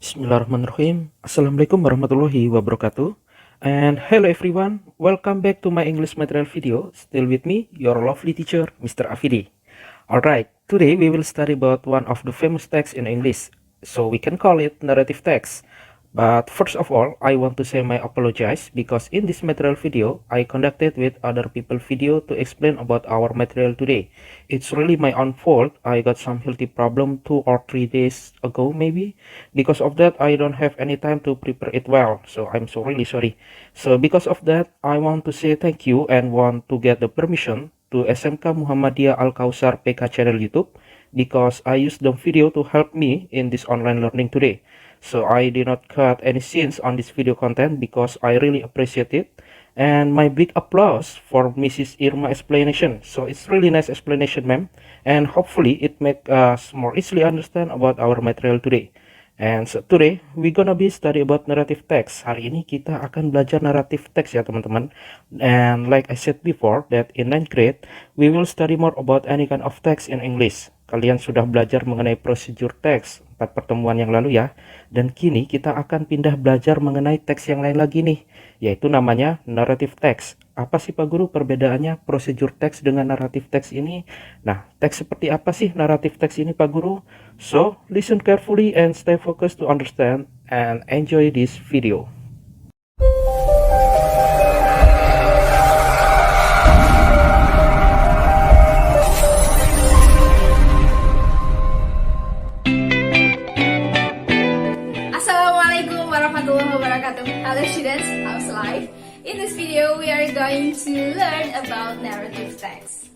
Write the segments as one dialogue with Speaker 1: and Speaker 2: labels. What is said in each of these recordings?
Speaker 1: Bismillahirrahmanirrahim. Assalamualaikum warahmatullahi wabarakatuh. And hello everyone, welcome back to my English material video. Still with me, your lovely teacher, Mr. Afidi. Alright, today we will study about one of the famous texts in English. So we can call it narrative text. But first of all, I want to say my apologize because in this material video, I conducted with other people video to explain about our material today. It's really my own fault. I got some healthy problem 2 or 3 days ago maybe. Because of that, I don't have any time to prepare it well. So I'm so really sorry. So because of that, I want to say thank you and want to get the permission to SMK Muhammadiyah Al Kausar PK channel YouTube because I used the video to help me in this online learning today. So I did not cut any scenes on this video content because I really appreciate it. And my big applause for Mrs. Irma explanation. So it's really nice explanation, ma'am. And hopefully it make us more easily understand about our material today. And so today we gonna be study about narrative text. Hari ini kita akan belajar narrative text ya teman-teman. And like I said before that in 9th grade we will study more about any kind of text in English. Kalian sudah belajar mengenai procedure text 4 pertemuan yang lalu ya. Dan kini kita akan pindah belajar mengenai teks yang lain lagi nih, yaitu namanya narrative text. Apa sih Pak Guru perbedaannya procedure text dengan narrative text ini? Nah, teks seperti apa sih narrative text ini Pak Guru? So, listen carefully and stay focused to understand and enjoy this video.
Speaker 2: Assalamualaikum warahmatullahi wabarakatuh. Hello students, how's life? In this video, we are going to learn about narrative text.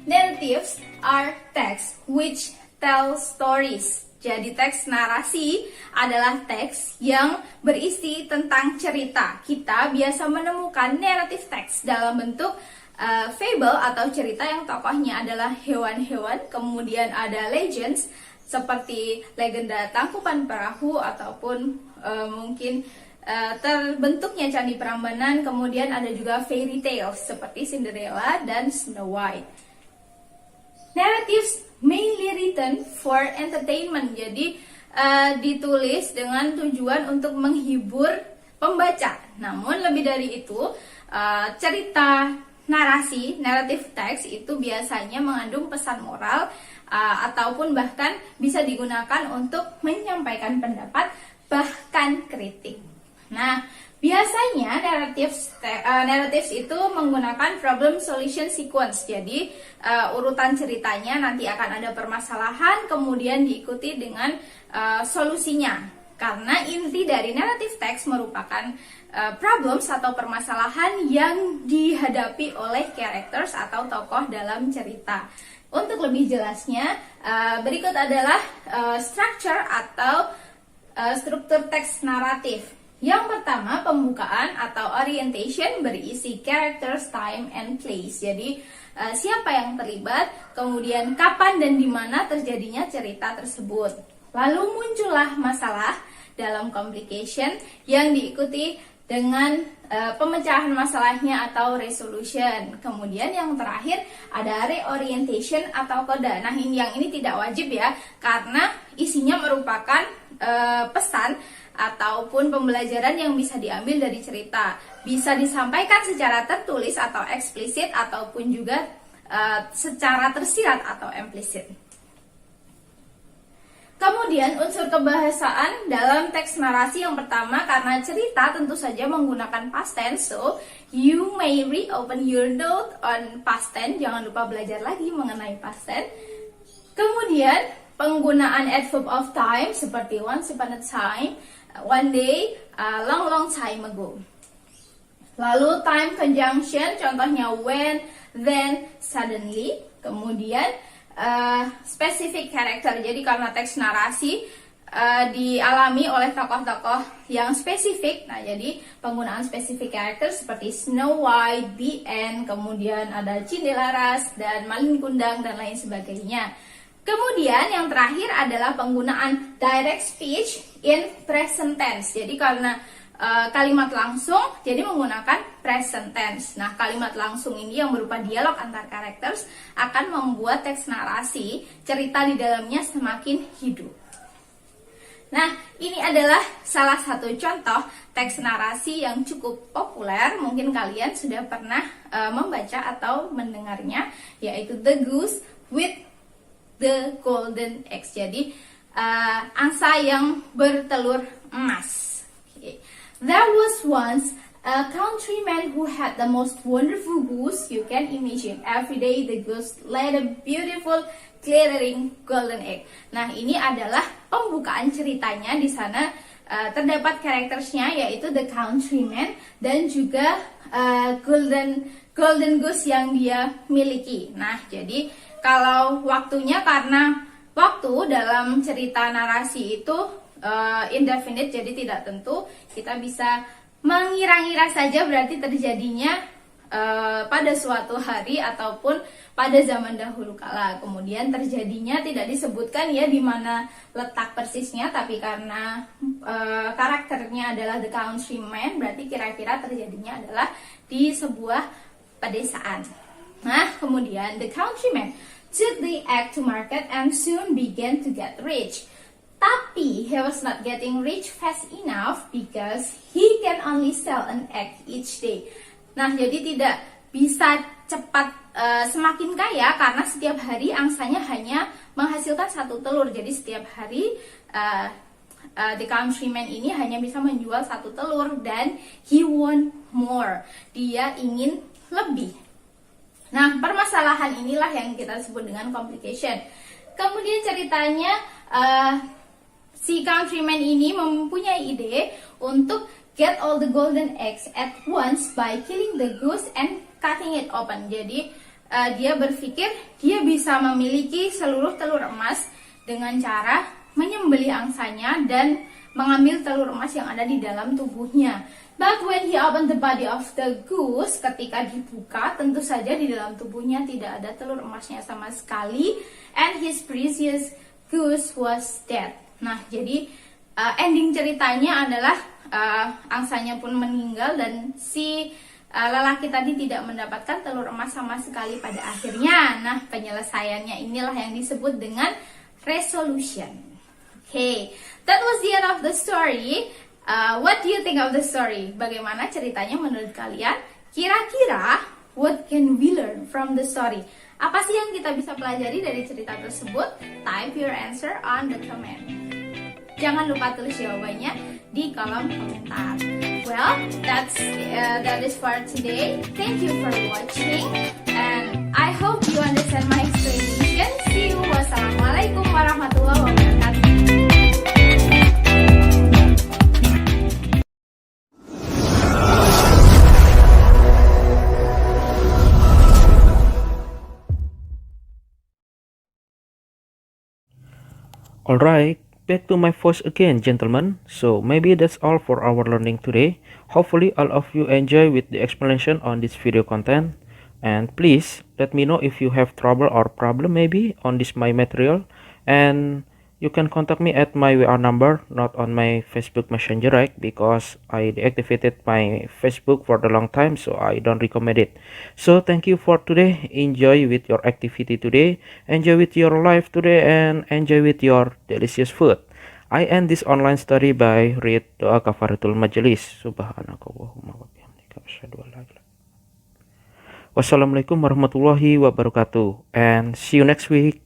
Speaker 2: Narratives are texts which tell stories. Jadi teks narasi adalah teks yang berisi tentang cerita. Kita biasa menemukan narrative text dalam bentuk fable atau cerita yang tokohnya adalah hewan-hewan, kemudian ada legends seperti legenda Tangkuban Perahu ataupun mungkin terbentuknya Candi Prambanan, kemudian ada juga fairy tales seperti Cinderella dan Snow White. Narratives mainly written for entertainment, jadi ditulis dengan tujuan untuk menghibur pembaca. Namun lebih dari itu, cerita narasi, narrative text itu biasanya mengandung pesan moral ataupun bahkan bisa digunakan untuk menyampaikan pendapat bahkan kritik. Nah, biasanya narratives itu menggunakan problem solution sequence. Jadi urutan ceritanya nanti akan ada permasalahan, kemudian diikuti dengan solusinya. Karena inti dari narrative text merupakan problems atau permasalahan yang dihadapi oleh characters atau tokoh dalam cerita. Untuk lebih jelasnya, berikut adalah structure atau struktur teks naratif. Yang pertama, pembukaan atau orientation berisi characters, time, and place. Jadi, siapa yang terlibat, kemudian kapan dan di mana terjadinya cerita tersebut. Lalu muncullah masalah dalam complication yang diikuti dengan pemecahan masalahnya atau resolution. Kemudian yang terakhir ada reorientation atau coda. Nah, yang ini tidak wajib ya, karena isinya merupakan pesan ataupun pembelajaran yang bisa diambil dari cerita. Bisa disampaikan secara tertulis atau eksplisit ataupun juga secara tersirat atau implisit. Kemudian unsur kebahasaan dalam teks narasi yang pertama, karena cerita tentu saja menggunakan past tense, so you may reopen your note on past tense. Jangan lupa belajar lagi mengenai past tense. Kemudian penggunaan adverb of time seperti once upon a time, one day, a long long time ago. Lalu time conjunction, contohnya when, then, suddenly. Kemudian specific character, jadi karena teks narasi dialami oleh tokoh-tokoh yang spesifik, nah jadi penggunaan specific character seperti Snow White, The Ant, kemudian ada Cindelaras dan Malin Kundang dan lain sebagainya. Kemudian yang terakhir adalah penggunaan direct speech in present tense, jadi karena kalimat langsung jadi menggunakan present tense. Nah, kalimat langsung ini yang berupa dialog antar characters akan membuat teks narasi cerita di dalamnya semakin hidup. Nah, ini adalah salah satu contoh teks narasi yang cukup populer. Mungkin kalian sudah pernah membaca atau mendengarnya, yaitu The Goose with the Golden Eggs. Jadi, angsa yang bertelur emas. Okay. There was once a countryman who had the most wonderful goose you can imagine. Every day the goose laid a beautiful glittering golden egg. Nah, ini adalah pembukaan ceritanya. Di sana terdapat karakternya, yaitu the countryman dan juga golden goose yang dia miliki. Nah, jadi kalau waktunya, karena waktu dalam cerita narasi itu indefinite, jadi tidak tentu, kita bisa mengira-ngira saja berarti terjadinya pada suatu hari ataupun pada zaman dahulu kala. Kemudian terjadinya tidak disebutkan ya di mana letak persisnya, tapi karena karakternya adalah the countryman, berarti kira-kira terjadinya adalah di sebuah pedesaan. Nah, kemudian the countryman took the egg to market and soon began to get rich. Tapi he was not getting rich fast enough because he can only sell an egg each day. Nah, jadi tidak bisa cepat semakin kaya karena setiap hari angsanya hanya menghasilkan satu telur. Jadi setiap hari the countryman ini hanya bisa menjual satu telur dan he want more. Dia ingin lebih. Nah, permasalahan inilah yang kita sebut dengan complication. Kemudian ceritanya si countryman ini mempunyai ide untuk get all the golden eggs at once by killing the goose and cutting it open. Jadi dia berpikir dia bisa memiliki seluruh telur emas dengan cara menyembelih angsanya dan mengambil telur emas yang ada di dalam tubuhnya. But when he opened the body of the goose, ketika dibuka, tentu saja di dalam tubuhnya tidak ada telur emasnya sama sekali, and his precious goose was dead. Nah, jadi ending ceritanya adalah angsanya pun meninggal dan si lelaki tadi tidak mendapatkan telur emas sama sekali pada akhirnya. Nah, penyelesaiannya inilah yang disebut dengan resolution. Okay, that was the end of the story. What do you think of the story? Bagaimana ceritanya menurut kalian? Kira-kira what can we learn from the story? Apa sih yang kita bisa pelajari dari cerita tersebut? Type your answer on the comment. Jangan lupa tulis jawabannya di kolom komentar. Well, that is for today. Thank you for watching, and I hope you understand my explanation. See you. Wassalamualaikum warahmatullahi wabarakatuh.
Speaker 1: Alright, back to my voice again, gentlemen. So maybe that's all for our learning today. Hopefully all of you enjoy with the explanation on this video content. And please let me know if you have trouble or problem maybe on this my material. And you can contact me at my WR number, not on my Facebook Messenger, right? Because I deactivated my Facebook for the long time, so I don't recommend it. So thank you for today. Enjoy with your activity today, enjoy with your life today, and enjoy with your delicious food. I end this online study by read doa kafaratul majelis. Subhanakallahumma wa bihamdika asyhadu an la ilaha illa anta. Wassalamualaikum warahmatullahi wabarakatuh, and see you next week.